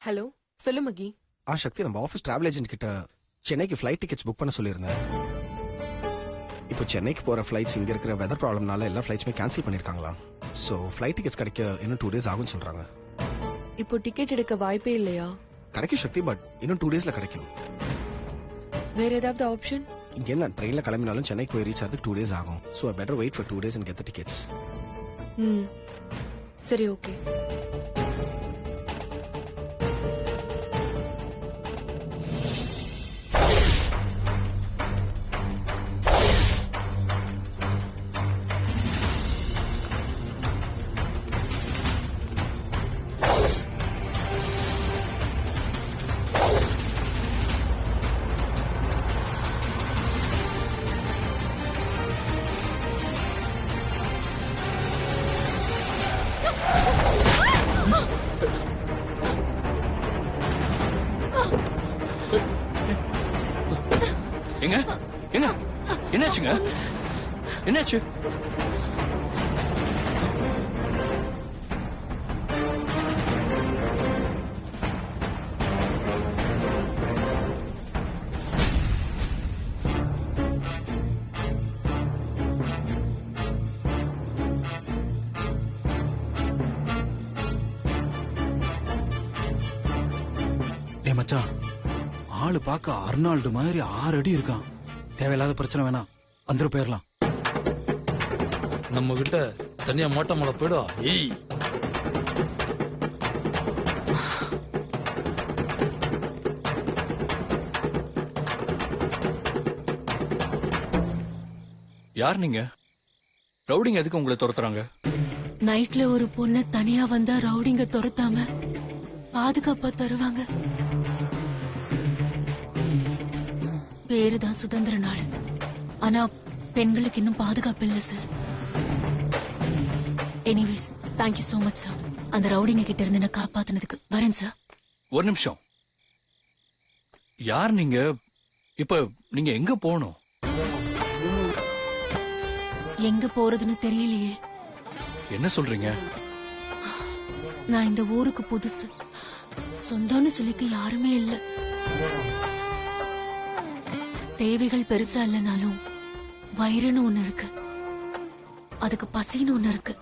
Hello, சொல்லு மகி. சக்தி, நம்ம office travel agent கிட்ட சென்னைக்கு ஃப்ளைட் டிக்கெட்ஸ் புக் பண்ண சொல்லியிருந்தேன். இப்போ சென்னைக்கு போற ஃப்ளைட்ஸ் இங்க இருக்கிற வெதர் ப்ராப்ளம்னால எல்லா ஃப்ளைட்ஸுமே கேன்சல் பண்ணிருக்காங்களா. ஸோ ஃப்ளைட் டிக்கெட்ஸ் கிடைக்க இன்னும் 2 days ஆகும்னு சொல்றாங்க. இப்போ டிக்கெட் எடுக்க வாய்ப்பே இல்லையா? கிடைக்கும் சக்தி, பட் இன்னும் 2 daysல கிடைக்கும். வேற ஏதாவது ஆப்ஷன்? இங்க என்ன ட்ரெயின்ல கிளம்பினாலும் சென்னைக்கு போய் ரீச் ஆகிறதுக்கு 2 days ஆகும். So I better wait for 2 days and get the tickets. சரி, ஓகே. எங்க எங்க என்னாச்சுங்க? என்னாச்சு? டே மச்சான், ஆளு பார்க்க அர்னால்டு மாதிரி 6 அடி இருக்கான். தேவையில்லாத பிரச்சனை வேணாம், வந்துரு போயிடலாம். நம்ம கிட்ட தனியா மோட்ட மலை போயிடுவா. ஏய், யார் நீங்க? ரவுடிங்க எதுக்கு உங்களை துரத்துறாங்க? நைட்ல ஒரு பொண்ணு தனியா வந்தா ரவுடிங்க துரத்தாம பாதுகாப்பா தருவாங்க. பேருதான் சுதந்திர நாள், ஆனா பெண்களுக்கு இன்னும் பாதுகாப்பு இல்ல sir. Anyways, thank you so much sir. அந்த ரவுடிங்க கிட்ட இருந்து என்ன காப்பாத்தினதுக்கு. வரேன் சார். ஒரு நிமிஷம். யார் நீங்க? இப்ப நீங்க எங்க போகணும்? எங்க போறதுன்னு தெரியலையே. என்ன சொல்றீங்க? நான் இந்த ஊருக்கு புதுசு, சொந்தம்னு சொல்லிக்க யாருமே இல்ல. தேவைகள் பெருசா இல்லைனாலும் வயிறுன்னு ஒண்ணு இருக்கு, அதுக்கு பசின்னு ஒண்ணு இருக்கு.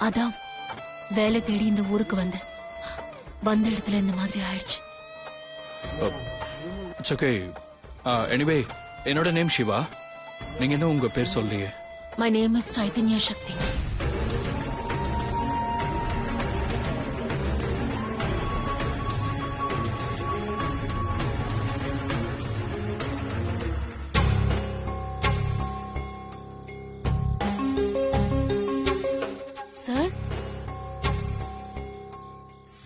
அதான் வேலை தேடி இந்த ஊருக்கு வந்த இடத்துல இந்த மாதிரி ஆயிடுச்சு. It's okay. எனிவே, என்னோட நேம் சிவா. நீங்க என்ன உங்க பேர் சொல்லியே? My name is Chaitanya Shakti. Sir,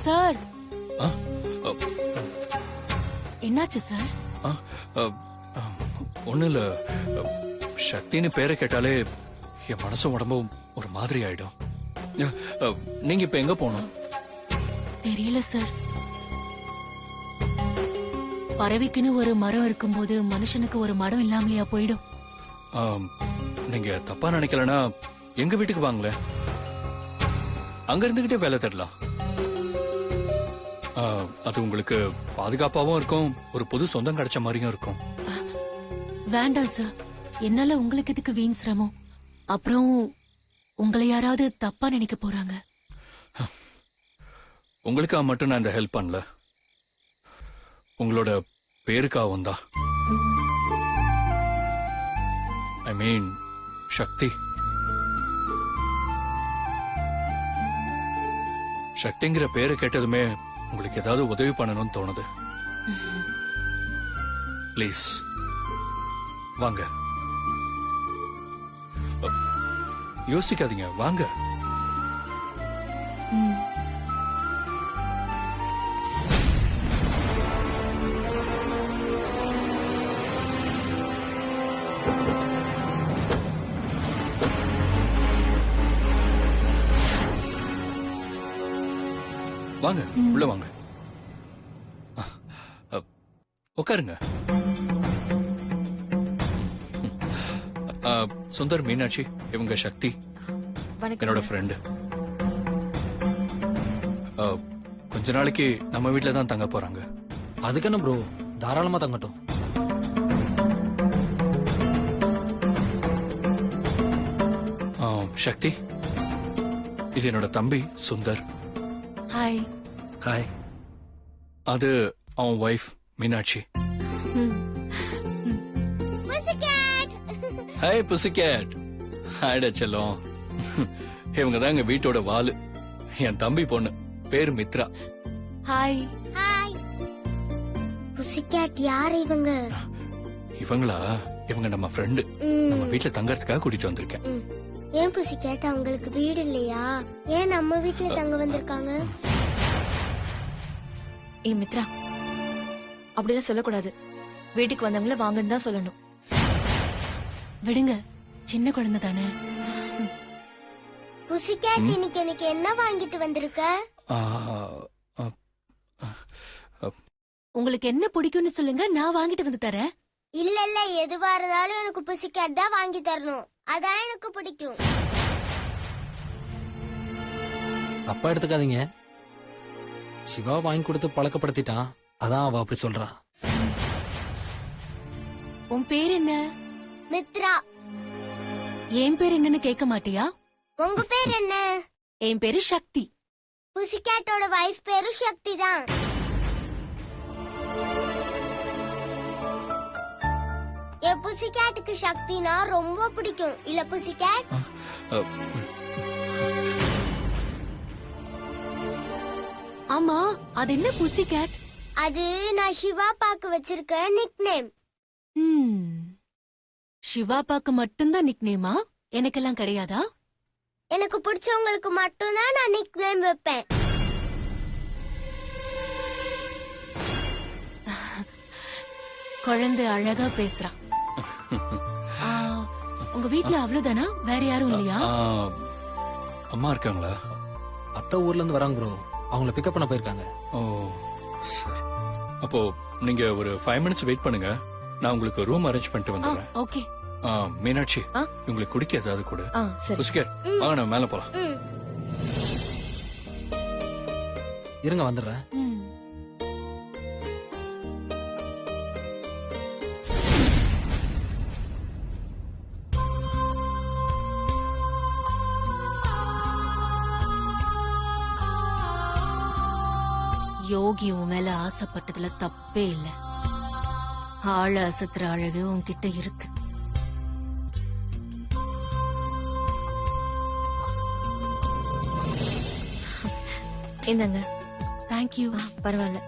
sir, என்னாச்சு சார்? ஒண்ணு இல்ல. சக்தின்னு பேரை கேட்டாலே என் மனசும் உடம்பும் ஒரு மாதிரி ஆயிடும். நீங்க இப்ப எங்க போகணும்? தெரியல சார். பறவைக்குன்னு ஒரு மரம் இருக்கும்போது மனுஷனுக்கு ஒரு மரம் இல்லாமலையா போயிடும்? நீங்க தப்பா நினைக்கலனா எங்க வீட்டுக்கு வாங்களேன், அங்க இருந்துகிட்டே வேலை தேடலாம். அது உங்களுக்கு பாதுகாப்பாவும் இருக்கும், ஒரு புது சொந்தம் கிடைச்ச மாதிரியும் இருக்கும். வேண்டாம் சார், என்னால உங்களுக்கு எதுக்கு வீண் சிரமம்? அப்புறம் உங்களை யாராவது தப்பா நினைக்க போறாங்க. உங்களுக்காக மட்டும் நான் இந்த ஹெல்ப் பண்ணல, உங்களோட பேருக்காகவும் தான். ஐ மீன் சக்தி. சக்திங்கிற பேரை கேட்டதுமே உங்களுக்கு ஏதாவது உதவி பண்ணணும்னு தோணுது. ப்ளீஸ் வாங்க, யோசிக்காதீங்க, வாங்க. வாங்க, உள்ள வாங்க, உட்காருங்க. சுந்தர், மீனாட்சி, இவங்க சக்தி, என்னோட ஃப்ரெண்டு. கொஞ்ச நாளைக்கு நம்ம வீட்ல தான் தங்க போறாங்க. அதுக்கு என்ன ப்ரோ, தாராளமா தங்கட்டும். சக்தி, இது என்னோட தம்பி சுந்தர். ஹாய். ஹாய். அது அவன் ஒய்ஃப் மீனாட்சி. Hi pussycat. ஹாய்டா செல்லம். இவங்க தான் எங்க வீட்டோட வாலு. என் தம்பி பொண்ணு, பேரு மித்ரா. ஹாய். ஹாய். புசிகேட் யார் இவங்க? இவங்களா? இவங்க நம்ம ஃப்ரெண்டு. நம்ம வீட்ல தங்கறதுக்காக கூட்டிட்டு வந்திருக்கேன். ஏன் புசிகேட் அவங்களுக்கு வீடு இல்லையா? ஏன் நம்ம வீட்ல தங்க வந்திருக்காங்க? ஏ மித்ரா, அப்படிலாம் சொல்லக்கூடாது. வீட்டுக்கு வந்தவங்கள வாங்கன்னு தான் சொல்லணும். விடுங்க, சின்ன குழந்தை தானே. புசிகேட் இன்னைக்கு எனக்கு என்ன வாங்கிட்டு வந்திருக்க? ஆ, ஆ, உங்களுக்கு என்ன பிடிக்கும்னு சொல்லுங்க, நான் வாங்கிட்டு வந்து தரேன். இல்ல இல்ல, எதுவா இருந்தாலும் எனக்கு புசிகேட் தான் வாங்கி தரணும். அதான் எனக்கு பிடிக்கும். அப்பா எடுத்துக்காதீங்க. சிவா வாங்கி கொடுத்து பழக்கப்படுத்திட்டான், அதான் அவ அப்படி சொல்றா. உன் பேர் என்ன? மித்ரா. என் பேர் என்னன்னு கேட்க மாட்டியா? உங்க பேர் என்ன? என் பேரு சக்தி. புசிகேட்டோட வைஃப் பேரு சக்தி தான். என் புசிகேட்டுக்கு சக்தினா ரொம்ப பிடிக்கும். இல்ல புசிகேட்? ஆமா, அது என்ன புசி கேட்? அது நான் சிவா பாக்கு வச்சிருக்க நிக் நேம். சிவா பாக்கு மட்டும்தான் நிக் நேமா? எனக்கெல்லாம் கிடையாதா? எனக்கு பிடிச்சவங்களுக்கு மட்டும்தான் நான் நிக் நேம் வைப்பேன். குழந்தை அழகா பேசுறா. ஆ, உங்க வீட்ல அவ்வளவுதானா? வேற யாரும் இல்லையா? அம்மா இருக்காங்களா? அத்தை ஊர்ல இருந்து வராங்க ப்ரோ, அவங்கள பிக்கப் பண்ண போயிருக்காங்க. ஓ சரி. அப்போ நீங்க ஒரு 5 மினிட்ஸ் வெயிட் பண்ணுங்க, நான் உங்களுக்கு ரூம் அரேஞ்ச் பண்ணிட்டு வந்துடுறேன். ஓகே. மீனாட்சி, ஆ? உங்களுக்கு குடிக்க ஏதாவது கொடு. சரி. புசிகேட், வாங்க நம்ம மேல போலாம். இருங்க வந்துடுறேன். யோகி உன் மேல ஆசைப்பட்டதுல தப்பே இல்ல. ஆள அசத்துற அழகு உன்கிட்ட இருக்கு. என்னங்க? தேங்க்யூ. பரவாயில்ல.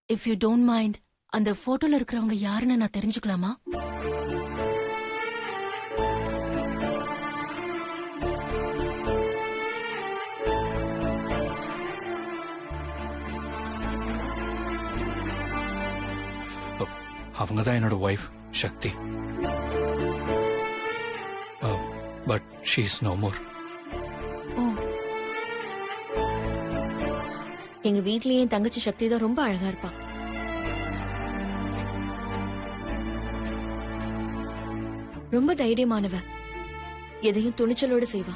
இஃப் யூ டோன்ட் மைண்ட், அந்த போட்டோல இருக்கிறவங்க யாருன்னு நான் தெரிஞ்சுக்கலாமா? அவங்க தான் என்னோட wife Sakthi. But she is no more. ஓ, எங்க வீட்லயே என் தங்கச்சி சக்தி தான் ரொம்ப அழகா இருப்பா. ரொம்ப தைரியமானவ, எதையும் துணிச்சலோட செய்வா.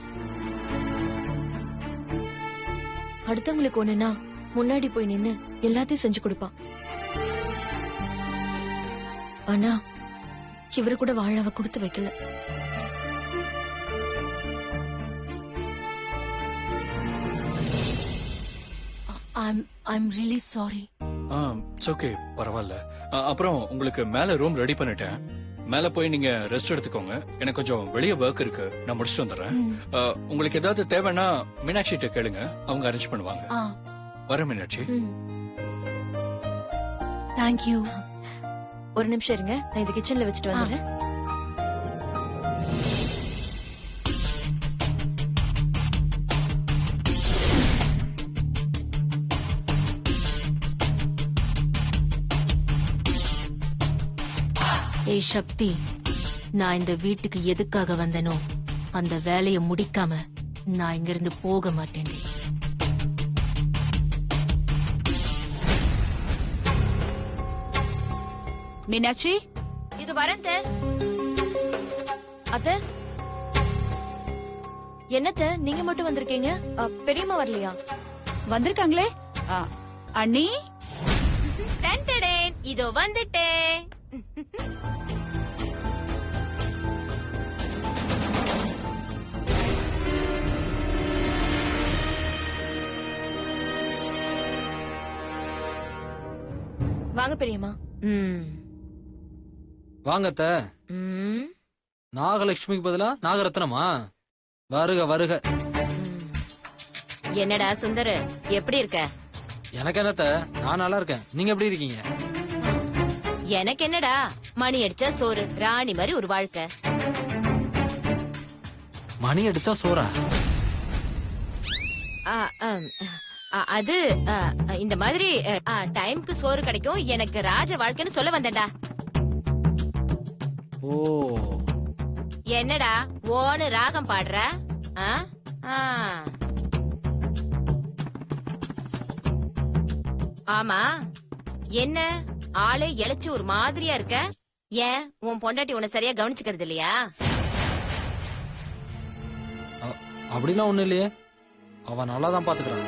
அடுத்தவங்களுக்கு ஒண்ணுன்னா முன்னாடி போய் நின்னு எல்லாத்தையும் செஞ்சு கொடுப்பா. ஆனா இவரு கூட வாழ அவ கொடுத்து வைக்கல. I'm really sorry. It's okay, பரவாயில்ல. அப்புறம் உங்களுக்கு மேல ரூம் ரெடி பண்ணிட்டேன். மேல போய் நீங்க ரெஸ்ட் எடுத்துக்கோங்க. எனக்கு கொஞ்சம் வெளியே ஒர்க் இருக்கு, நான் முடிச்சுட்டு வந்துடுறேன். உங்களுக்கு ஏதாவது தேவைன்னா மீனாட்சி கிட்ட கேளுங்க, அவங்க அரேஞ்ச் பண்ணுவாங்க. வரேன் மீனாட்சி. தேங்க்யூ. ஒரு நிமிஷம் இருங்க, நான் இந்த கிச்சன்ல வச்சுட்டு வந்துடுறேன். ஏய் சக்தி, நான் இந்த வீட்டுக்கு எதுக்காக வந்தனோ அந்த வேலையை முடிக்காம நான் இங்க இருந்து போக மாட்டேன்டி. மீனாட்சி, இது வரேன் அத்த. என்னத்த நீங்க மட்டும் வந்திருக்கீங்க, பெரியம்மா வரலையா? வந்திருக்காங்களே. அண்ணி, இதோ வந்துட்டேன். வாங்க பெரியம்மா. வாங்கத்த. நாகலட்சுமிக்கு பதிலா நாகரத்னமா? வருக வருக. என்னடா சுந்தர், எப்படி இருக்க? எனக்கு என்னத்த, நான் நல்லா இருக்கேன். நீங்க எப்படி இருக்கீங்க? எனக்கு என்னடா, மணி அடிச்சா சோறு, ராணி மாதிரி ஒரு வாழ்க்கை. மணி அடிச்சா சோறா? ஆ, அது இந்த மாதிரி டைம்க்கு சோறு கிடைக்கும், எனக்கு ராஜ வாழ்க்கைன்னு சொல்ல வந்தேன்டா. ஓ, என்னடா ஓன்னு ராகம் பாடுற? ஆ? ஆ. ஆமா, என்ன ஆளே இழைச்சு ஒரு மாதிரியா இருக்க? ஏன் உன் பொண்டாட்டி உன்னை சரியா கவனிச்சுக்கிறது இல்லையா? அப்படிலாம் ஒண்ணு இல்லையே, அவன் நல்லாதான் பாத்துக்கிறான்.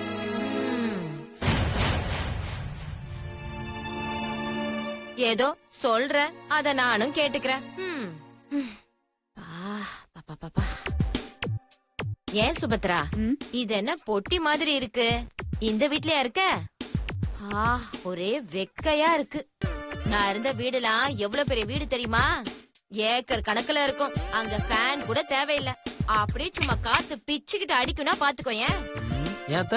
ஏதோ சொல்ற, அத நானும் கேட்டுக்கிறேன். ஏன் சுபத்ரா, இது என்ன பொட்டி மாதிரி இருக்கு? இந்த வீட்லயா இருக்க? ஒரே வெக்கையா இருக்கு. நான் இருந்த வீடுலாம் எவ்வளவு பெரிய வீடு தெரியுமா? ஏக்கர் கணக்குல இருக்கும். அங்க ஃபேன் கூட தேவையில்லை. அப்படியே சும்மா காத்து பிச்சுக்கிட்டு அடிக்கும்னா பாத்துக்கோயேன். ஏத்த,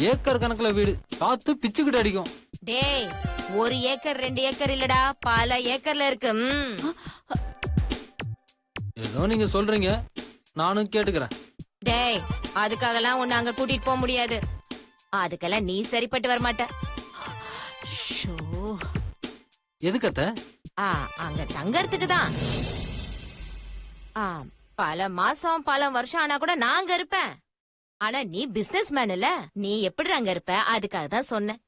ஏக்கர் கணக்குல வீடு, காத்து பிச்சுக்கிட்டு அடிக்கும். டேய், 1 ஏக்கர் 2 ஏக்கர் இல்லடா, பல ஏக்கர்ல இருக்கு. ஏதோ நீங்க சொல்றீங்க, நானும் கேட்டுக்கிறேன். டேய், அதுக்காகலாம் உன்னை அங்க கூட்டிட்டு போக முடியாது. அதுக்கெல்லாம் நீ சரிப்பட்டு வரமாட்ட. எதுக்கத்த? அங்க தங்கறதுக்கு தான். பல மாசம் பல வருஷம் ஆனா கூட நாங்க இருப்பேன். ஆனா நீ பிசினஸ் மேன் இல்ல, நீ எப்படி அங்க இருப்ப? அதுக்காக தான் சொன்னேன்.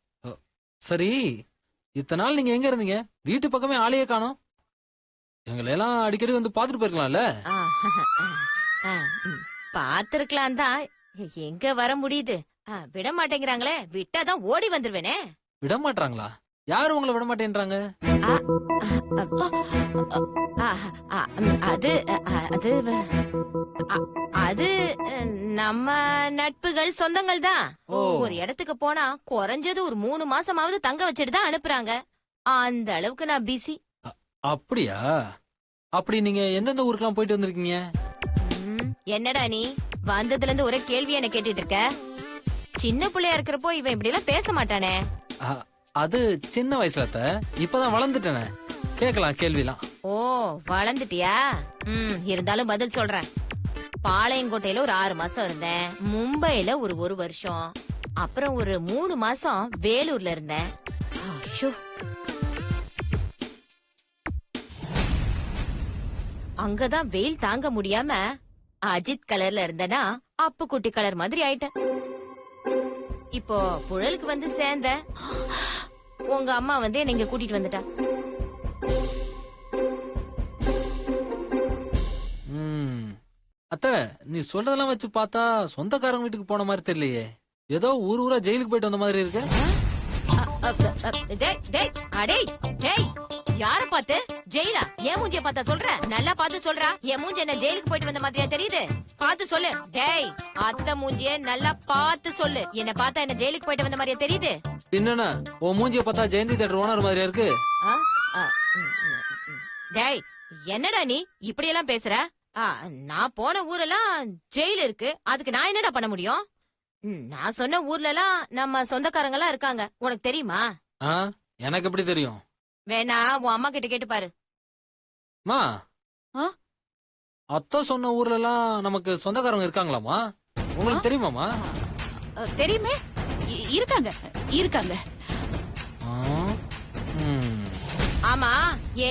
சரி, இத்தனை நாள் நீங்க எங்க இருந்தீங்க? வீட்டு பக்கமே ஆளையே காணோம். எங்களை எல்லாம் அடிக்கடி வந்து பாத்துட்டு போயிருக்கலாம்ல? பாத்துருக்கலாம் தான், எங்க வர முடியுது? விட மாட்டேங்கிறாங்களே, விட்டாதான் ஓடி வந்துருவேனே. விட மாட்டாங்களா? யாரு உங்களை விட மாட்டேன்றாங்க? அது அது அது நம்ம நட்புகள், சொந்தங்கள் தான். ஒரு இடத்துக்கு போனா குறைஞ்சது ஒரு 3 மாசமாவது தங்க வச்சுட்டு தான் அனுப்புறாங்க. அந்த அளவுக்கு நான் பிஸி. அப்படியா? அப்படி நீங்க எந்தெந்த ஊருக்கெல்லாம் போயிட்டு வந்திருக்கீங்க? என்னடா நீ வந்ததுல இருந்து ஒரே கேள்வி என்ன கேட்டுட்டு இருக்க? சின்ன பிள்ளையா இருக்கிறப்போ இவன் இப்படி எல்லாம் பேச மாட்டானே. அது சின்ன வயசுல அத்த, இப்பதான் வளர்ந்துட்டேனே, கேக்கலாம் கேள்விலாம். ஓ, வளர்ந்துட்டியா? இருந்தாலும் பதில் சொல்றேன். பாளையங்கோட்டையில ஒரு 6 மாசம் இருந்தேன். மும்பைல ஒரு 1 வருஷம். அப்புறம் ஒரு 3 மாசம் வேலூர்ல இருந்தேன். அங்கதான் வெயில் தாங்க முடியாம அஜித் கலர்ல இருந்தனா அப்பு குட்டி கலர் மாதிரி ஆயிட்டேன். இப்போ புழலுக்கு வந்து சேர்ந்த உங்க அம்மா வந்து என்ன இங்க கூட்டிட்டு வந்துட்டா. அத்த, நீ சொல்றதெல்லாம் வச்சு பார்த்தா சொந்தக்காரங்க வீட்டுக்கு போன மாதிரி தெரியலையே. ஏதோ ஊரா ஜெயிலுக்கு போயிட்டு வந்த மாதிரி இருக்கு. யார பாத்து ஜெயிலா? என் மூஞ்சிய பார்த்தா சொல்ற? நல்லா பார்த்து சொல்றா. என் மூஞ்சி என்ன ஜெயிலுக்கு போயிட்டு வந்த மாதிரியா தெரியுது? பார்த்து சொல்லு. டேய், அத்த மூஞ்சிய நல்லா பார்த்து சொல்லு. என்ன பார்த்தா என்ன ஜெயிலுக்கு போயிட்டு வந்த மாதிரியா தெரியுது? என்னன்னா உன் மூஞ்சிய பார்த்தா ஜெயந்தி தேட்டர் ஓனர் மாதிரியா இருக்கு. டேய், என்னடா நீ இப்படி எல்லாம் பேசுற? நான் போன ஊரெல்லாம் ஜெயில இருக்கு, அதுக்கு நான் என்னடா பண்ண முடியும்? நான் சொன்ன ஊர்ல எல்லாம் நம்ம சொந்தக்காரங்க எல்லாம் இருக்காங்க, உனக்கு தெரியுமா? எனக்கு எப்படி தெரியும்? வேணா உன் அம்மா கிட்ட கேட்டு பாரு. மா, அத்தை சொன்ன ஊர்ல எல்லாம் நமக்கு சொந்தக்காரங்க இருக்காங்களாமா? உங்களுக்கு தெரியுமாமா? தெரியுமே, இருக்காங்க இருக்காங்க. ஆமா,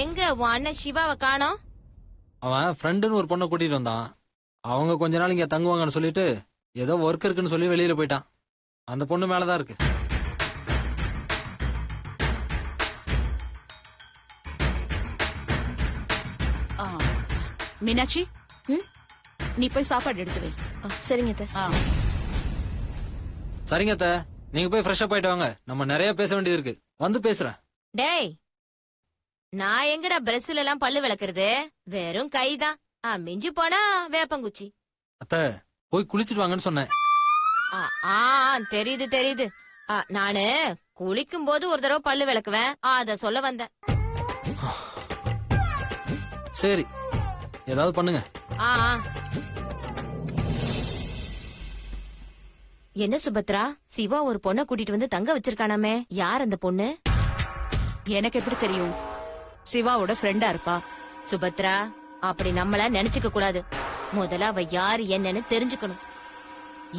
எங்க உன் அண்ணன் சிவாவை காணோம்? அவன் ஃப்ரெண்டுன்னு ஒரு பொண்ணை கூட்டிட்டு வந்தான். அவங்க கொஞ்ச நாள் இங்க தங்குவாங்கன்னு சொல்லிட்டு ஏதோ ஒர்க் இருக்குன்னு சொல்லி வெளியில போயிட்டான். அந்த பொண்ணு மேலதான் இருக்கு. ஆ, மீனாட்சி ம்? நீ போய் சாப்பாடு எடுத்து வை. சரிங்க அத்தை. ஆ, சரிங்க அத்தை, நீங்க போய் ஃப்ரெஷ்ஷா போயிட்டு வாங்க. நம்ம நிறைய பேச வேண்டியது இருக்கு. வந்து பேசுறேன். டேய், நான் எங்கடா பிரஸ்ல எல்லாம் பல்லு விளக்குறது? வெறும் கைதான். மிஞ்சி போனா வேப்பங்குச்சி. அத்தை, போய் குளிச்சிட்டு வாங்கன்னு சொன்னேன். ஆ, ஆ, தெரியுது தெரியுது. நானு குளிக்கும் போது ஒரு தடவை பல்லு விளக்குவேன், அத சொல்ல வந்தேன். சரி, ஏதாவது பண்ணுங்க. ஆ, ஆ. என்ன சுபத்ரா, சிவா ஒரு பொண்ணை கூட்டிட்டு வந்து தங்க வச்சிருக்கானாமே, யார் அந்த பொண்ணு? எனக்கு எப்படி தெரியும்? சிவாவோட ஃப்ரெண்டா இருப்பா. சுபத்ரா, அப்படி நம்மள நினைச்சுக்க கூடாது. முதல்ல அவ யாரு என்னன்னு தெரிஞ்சுக்கணும்.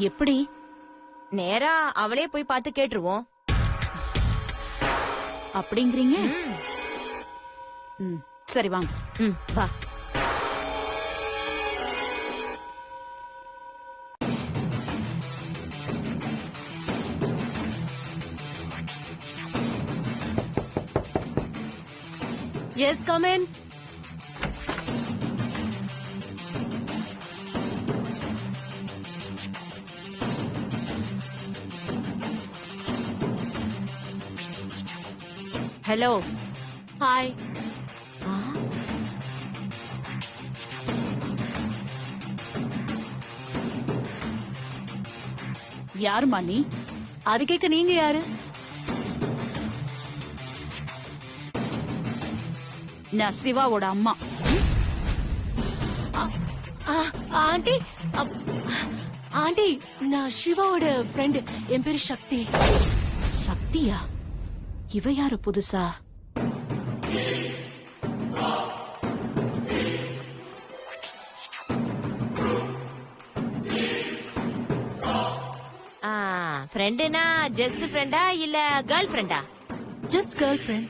எப்படி? நேரா அவளே போய் பார்த்து கேட்டுருவோம். அப்படிங்கிறீங்க? ம், ம், சரி வாங்க. ம், வா. Yes, come in. Hello. Hi. யாருமா நீ? அது கேட்க நீங்க யாரு? நான் சிவாவோட அம்மா. ஆண்டி, ஆண்டி, நான் சிவாவோட ஃப்ரெண்ட். என் பேரு சக்தி. சக்தியா? இவ யாரு புதுசா? ஃப்ரெண்டுனா ஜஸ்ட் ஃப்ரெண்டா இல்ல கேர்ள் ஃப்ரெண்டா? Just girl friend.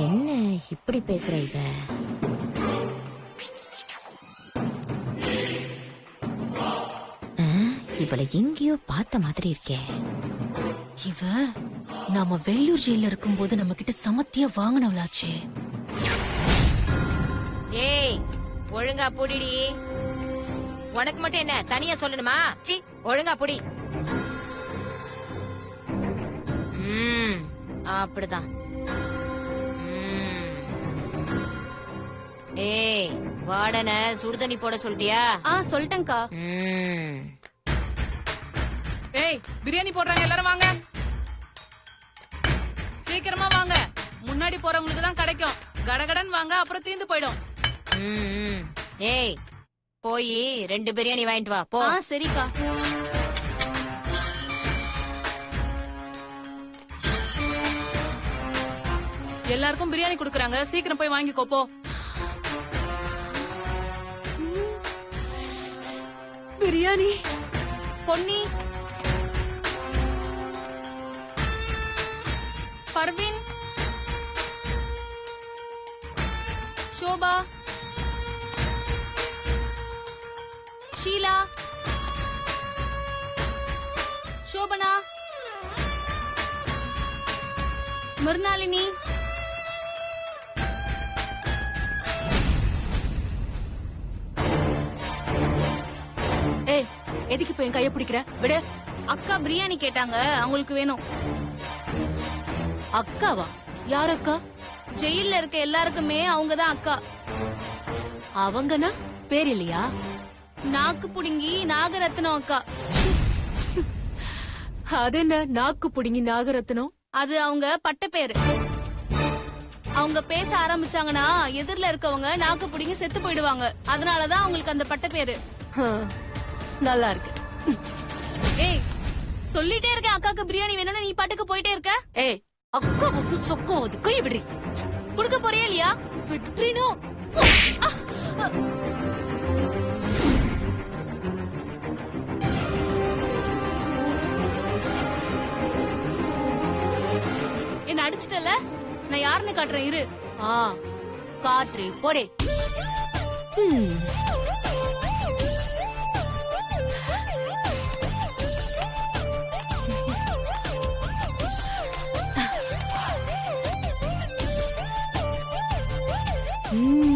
என்ன இப்படி பேசுற இவ? இவளை எங்கேயோ பார்த்த மாதிரி இருக்கே. இவ நாம வெள்ளூர் ஜெயில இருக்கும்போது நம்ம கிட்ட சமத்தியா வாங்கினவளாச்சே. ஏய், ஒழுங்கா புடிடி. உனக்கு மட்டும் என்ன தனியா சொல்லணுமா? சி, ஒழுங்கா புடி. அப்படிதான். ஏய், வாடன சுடுதண்ணி போட சொல்லிட்டியா? சொல்லிட்டேன்க்கா. ஏய், பிரியாணி போடுறாங்க, எல்லாரும் வாங்க. சீக்கிரமா வாங்க, முன்னாடி போறவங்களுக்கு தான் கிடைக்கும். கடகடன் வாங்க, அப்புறம் தீந்து போயிடும். ஏய், போய் 2 பிரியாணி வாங்கிட்டு வா போ. சரிக்கா. எல்லாருக்கும் பிரியாணி குடுக்கறாங்க, சீக்கிரம் போய் வாங்கிக்கோ போ. பிரியாணி. பொன்னி, பர்வீன், சோபா, ஷீலா, சோபனா, மிர்னாலினி, ஏய், எதுக்கு இப்ப என் கைய பிடிக்கிற? விடு. அக்கா பிரியாணி கேட்டாங்க, அவங்களுக்கு வேணும். அக்காவா? யார் அக்கா? ஜெயில்ல இருக்க எல்லாருக்குமே அவங்கதான் அக்கா. அவங்கன்னா பேர் இல்லையா? நாக்கு புடுங்கி நாகரத்னம் அக்கா. அது என்ன நாக்கு புடுங்கி நாகரத்னம்? அது அவங்க பட்ட பேரு. அவங்க பேச ஆரம்பிச்சாங்கன்னா எதிரில இருக்கவங்க நாக்கு புடுங்கி செத்து போயிடுவாங்க. அதனாலதான் அவங்களுக்கு அந்த பட்ட பேரு. நல்லா இருக்கு. ஏய், சொல்லிட்டே இருக்கேன் அக்காக்கு பிரியாணி வேணும்னு, நீ பாட்டுக்கு போயிட்டே இருக்க. ஏய், அக்கா வந்து சொக்கம் அது கை விடுறி. குடுக்க போறியா இல்லையா? விட்ரினோ. என்ன அடிச்சிட்டல, நான் யாருன்னு காட்டுறேன் இரு. காற்று போடே. ம்.